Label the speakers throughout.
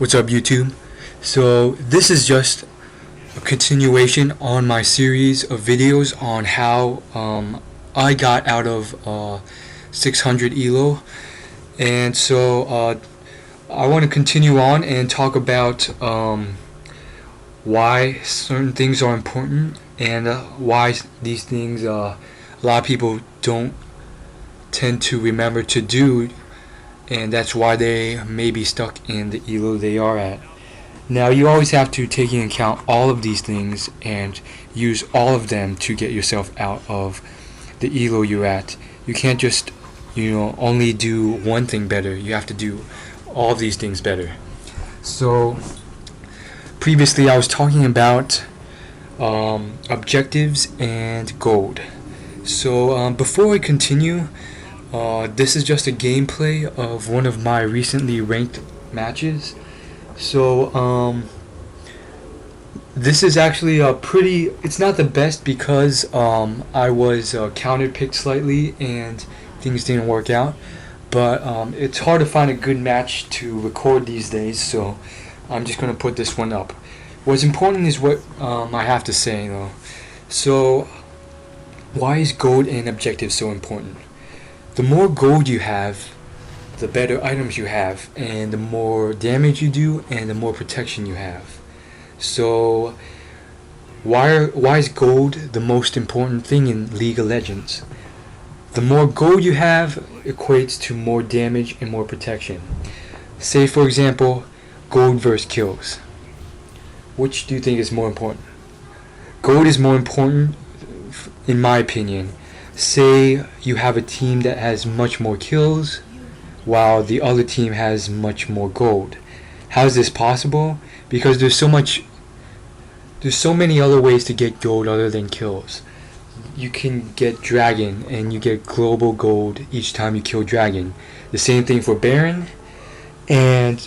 Speaker 1: What's up, YouTube? So this is just a continuation on my series of videos on how I got out of 600 ELO, and so I want to continue on and talk about why certain things are important and why these things a lot of people don't tend to remember to do, and that's why they may be stuck in the ELO they are at. Now, you always have to take into account all of these things and use all of them to get yourself out of the ELO you're at. You can't just, only do one thing better. You have to do all of these things better. So, previously I was talking about objectives and gold. So, before I continue, this is just a gameplay of one of my recently ranked matches. So this is actually it's not the best because I was counter-picked slightly and things didn't work out. But it's hard to find a good match to record these days, so I'm just going to put this one up. What's important is what I have to say, though. So, why is gold and objective so important? The more gold you have, the better items you have, and the more damage you do, and the more protection you have. So, why is gold the most important thing in League of Legends? The more gold you have equates to more damage and more protection. Say, for example, gold versus kills. Which do you think is more important? Gold is more important, in my opinion. Say you have a team that has much more kills while the other team has much more gold. How is this possible? Because there's so many other ways to get gold other than kills. You can get dragon and you get global gold each time you kill dragon. The same thing for baron, and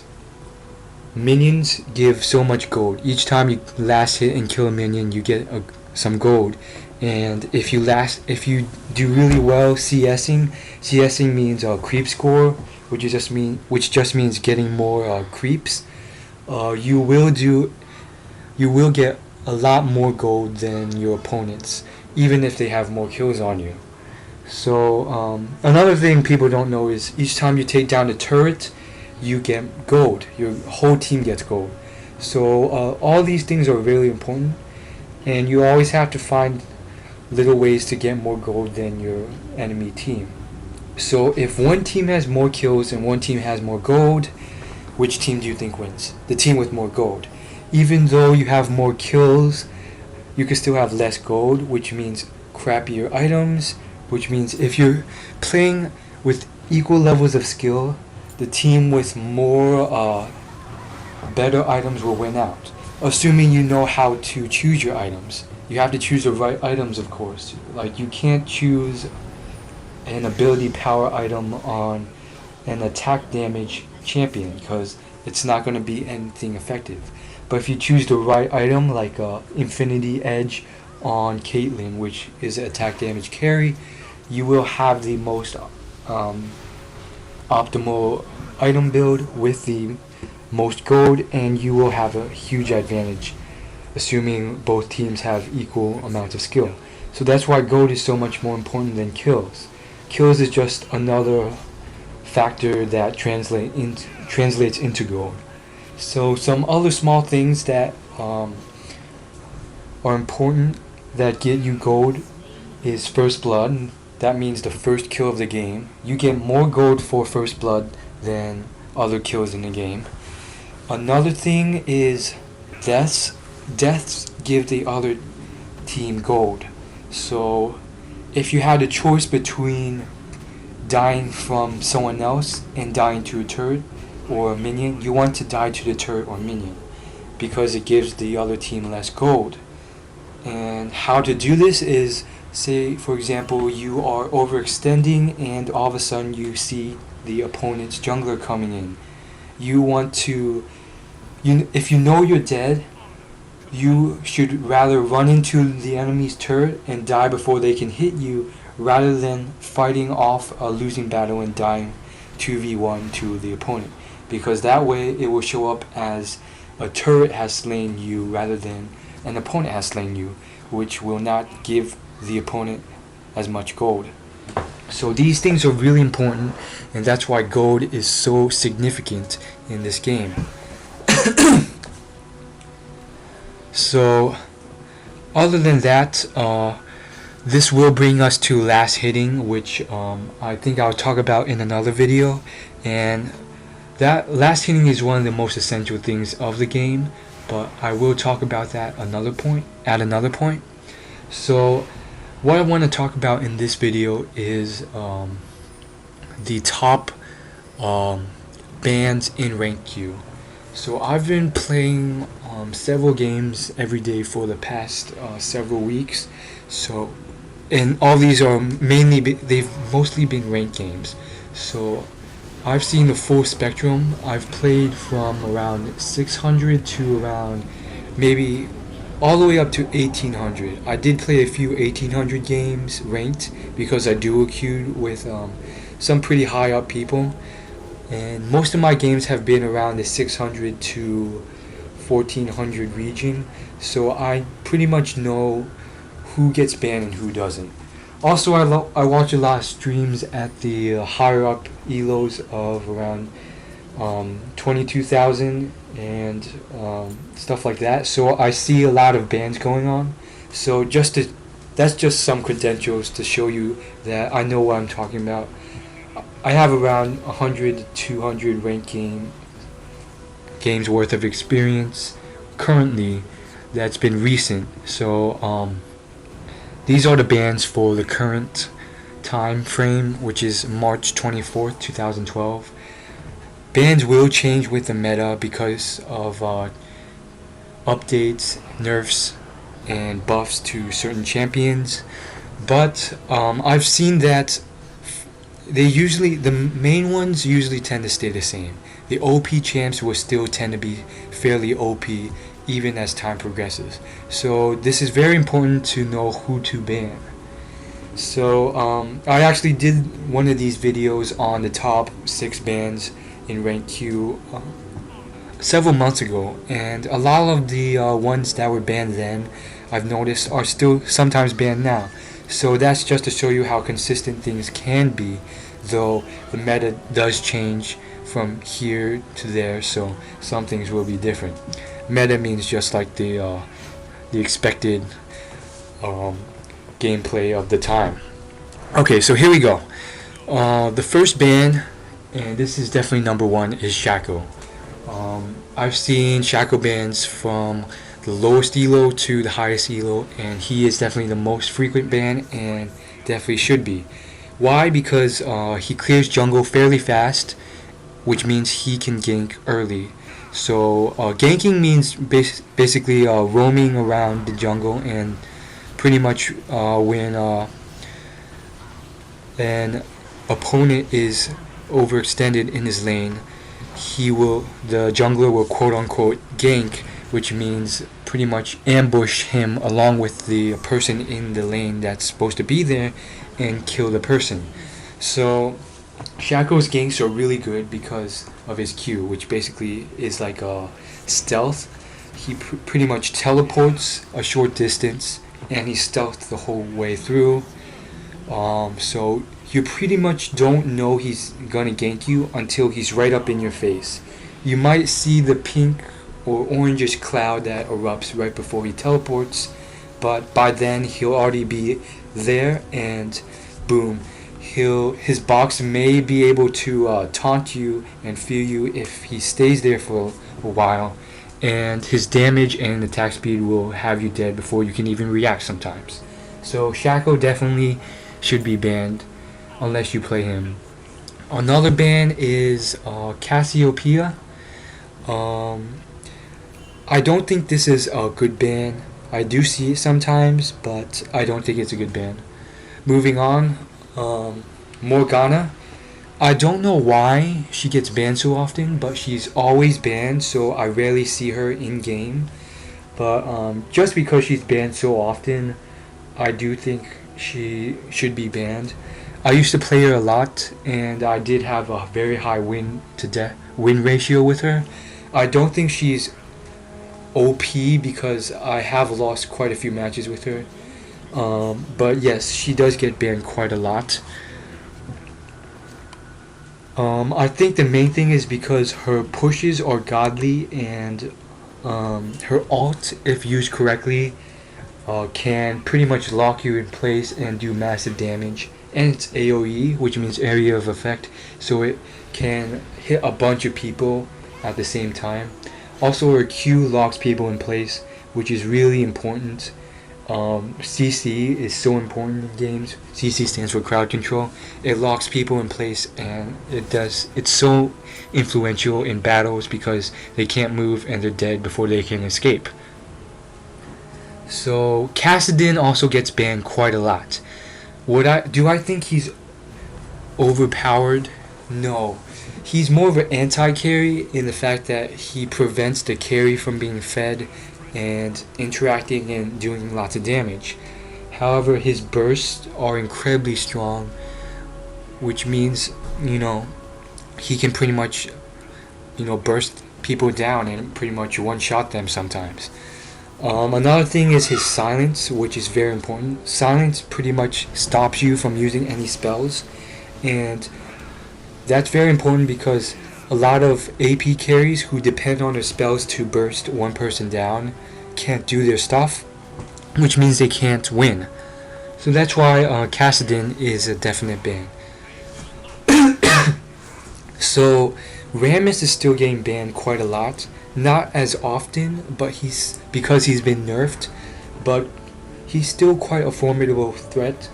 Speaker 1: minions give so much gold. Each time you last hit and kill a minion, you get some gold. And if you do really well CSing means creep score, which just means getting more creeps. You will get a lot more gold than your opponents, even if they have more kills on you. So another thing people don't know is each time you take down a turret, you get gold. Your whole team gets gold. So all these things are really important, and you always have to find little ways to get more gold than your enemy team. So if one team has more kills and one team has more gold, which team do you think wins? The team with more gold. Even though you have more kills, you can still have less gold, which means crappier items, which means if you're playing with equal levels of skill, the team with more better items will win out, assuming you know how to choose your items. You have to choose the right items, of course. Like, you can't choose an ability power item on an attack damage champion because it's not going to be anything effective. But if you choose the right item, like Infinity Edge on Caitlyn, which is an attack damage carry, you will have the most optimal item build with the most gold, and you will have a huge advantage, assuming both teams have equal amounts of skill. So that's why gold is so much more important than kills. Kills is just another factor that translates into gold. So some other small things that are important that get you gold is first blood. That means the first kill of the game. You get more gold for first blood than other kills in the game. Another thing is deaths. Deaths give the other team gold. So if you had a choice between dying from someone else and dying to a turret or a minion, you want to die to the turret or minion because it gives the other team less gold. And how to do this is, say for example you are overextending and all of a sudden you see the opponent's jungler coming in. You want to, if you know you're dead, you should rather run into the enemy's turret and die before they can hit you, rather than fighting off a losing battle and dying 2v1 to the opponent. because that way it will show up as a turret has slain you rather than an opponent has slain you, which will not give the opponent as much gold. So these things are really important, and that's why gold is so significant in this game. So other than that, this will bring us to last hitting, which I think I'll talk about in another video. And that last hitting is one of the most essential things of the game, but I will talk about that at another point. So what I want to talk about in this video is the top bans in Rank Q. So I've been playing several games every day for the past several weeks. So, and all these are they've mostly been ranked games. So I've seen the full spectrum. I've played from around 600 to around maybe all the way up to 1800. I did play a few 1800 games ranked because I dual queued with some pretty high up people, and most of my games have been around the 600 to 1400 region, so I pretty much know who gets banned and who doesn't. Also, I watch a lot of streams at the higher up elos of around 22,000 and stuff like that. So I see a lot of bans going on. So that's just some credentials to show you that I know what I'm talking about. I have around 100 to 200 ranked games worth of experience currently that's been recent. So these are the bans for the current time frame, which is March 24th, 2012. Bans will change with the meta because of updates, nerfs, and buffs to certain champions. But I've seen that the main ones usually tend to stay the same. The OP champs will still tend to be fairly OP even as time progresses. So this is very important to know who to ban. So I actually did one of these videos on the top 6 bans in Rank Q several months ago, and a lot of the ones that were banned then, I've noticed, are still sometimes banned now. So that's just to show you how consistent things can be, though the meta does change from here to there, so some things will be different. Meta means just like the expected gameplay of the time. Okay, so here we go. The first ban, and this is definitely number 1, is Shaco. I've seen Shaco bans from the lowest elo to the highest elo, and he is definitely the most frequent ban and definitely should be. Why? Because he clears jungle fairly fast, which means he can gank early. So ganking means basically roaming around the jungle, and pretty much when an opponent is overextended in his lane, the jungler will quote unquote gank, which means pretty much ambush him along with the person in the lane that's supposed to be there and kill the person. So Shaco's ganks are really good because of his Q, which basically is like a stealth. He pretty much teleports a short distance and he's stealthed the whole way through. So you pretty much don't know he's gonna gank you until he's right up in your face. You might see the pink or orangish cloud that erupts right before he teleports, but by then he'll already be there, and boom, his box may be able to taunt you and fear you if he stays there for a while, and his damage and attack speed will have you dead before you can even react sometimes. So Shaco definitely should be banned unless you play him. Another ban is Cassiopeia. I don't think this is a good ban. I do see it sometimes, but I don't think it's a good ban. Moving on, Morgana. I don't know why she gets banned so often, but she's always banned, so I rarely see her in game. But just because she's banned so often, I do think she should be banned. I used to play her a lot, and I did have a very high win to death win ratio with her. I don't think she's OP because I have lost quite a few matches with her. But yes, she does get banned quite a lot. I think the main thing is because her pushes are godly, and her ult, if used correctly, can pretty much lock you in place and do massive damage. And it's AoE, which means area of effect, so it can hit a bunch of people at the same time. Also, her Q locks people in place, which is really important. CC is so important in games. CC stands for crowd control. It locks people in place, and it's so influential in battles because they can't move and they're dead before they can escape. So Kassadin also gets banned quite a lot. Do I think he's overpowered? No. He's more of an anti-carry in the fact that he prevents the carry from being fed and interacting and doing lots of damage. However, his bursts are incredibly strong, which means, he can pretty much, burst people down and pretty much one-shot them sometimes. Another thing is his silence, which is very important. Silence pretty much stops you from using any spells, and that's very important because a lot of AP carries who depend on their spells to burst one person down can't do their stuff, which means they can't win. So that's why Kassadin is a definite ban. So Rammus is still getting banned quite a lot. Not as often, but because he's been nerfed, but he's still quite a formidable threat.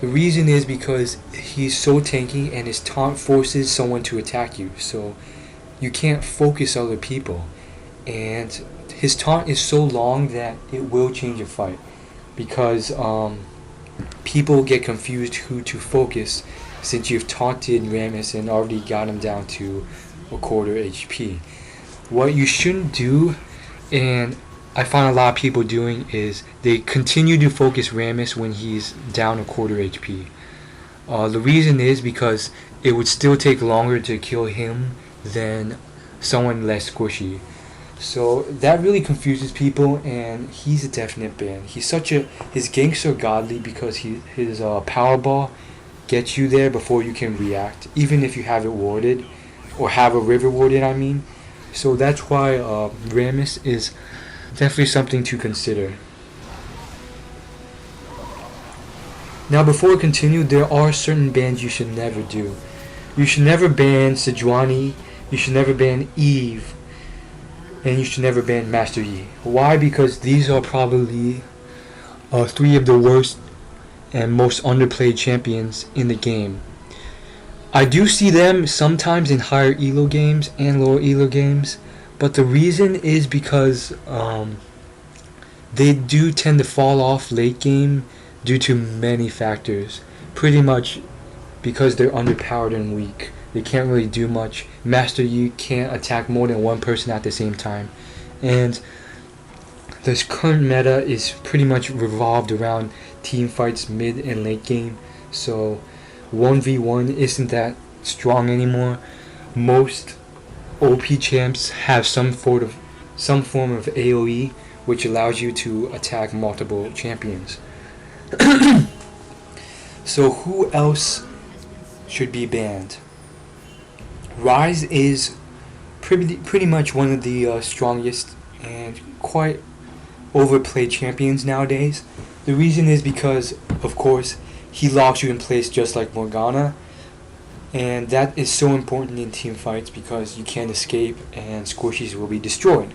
Speaker 1: The reason is because he's so tanky and his taunt forces someone to attack you, so you can't focus other people. And his taunt is so long that it will change a fight because people get confused who to focus since you've taunted Rammus and already got him down to a quarter HP. What you shouldn't do, and I find a lot of people doing, is they continue to focus Rammus when he's down a quarter HP. The reason is because it would still take longer to kill him than someone less squishy. So that really confuses people, and he's a definite ban. His ganks are godly because his power ball gets you there before you can react, even if you have it warded, or have a river warded, I mean. So that's why Rammus is definitely something to consider. Now before we continue, there are certain bans you should never do. You should never ban Sejuani, you should never ban Eve, and you should never ban Master Yi. Why? Because these are probably three of the worst and most underplayed champions in the game. I do see them sometimes in higher elo games and lower elo games, but the reason is because they do tend to fall off late game due to many factors. Pretty much because they're underpowered and weak. They can't really do much. Master Yi can't attack more than one person at the same time. And this current meta is pretty much revolved around team fights mid and late game. So 1v1 isn't that strong anymore. Most OP champs have some form of AoE, which allows you to attack multiple champions. So who else should be banned? Ryze is pretty much one of the strongest and quite overplayed champions nowadays. The reason is because, of course, he locks you in place just like Morgana, and that is so important in team fights because you can't escape and squishies will be destroyed.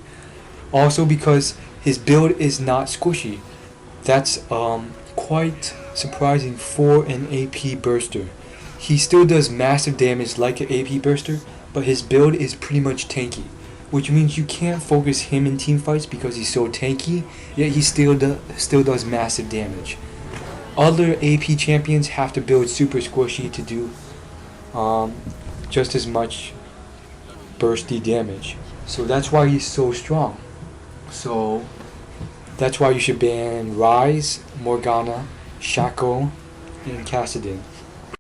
Speaker 1: Also because his build is not squishy. That's quite surprising for an AP burster. He still does massive damage like an AP burster, but his build is pretty much tanky, which means you can't focus him in team fights because he's so tanky, yet he still does massive damage. Other AP champions have to build super squishy to do just as much bursty damage. So that's why he's so strong. So that's why you should ban Ryze, Morgana, Shaco, and Kassadin.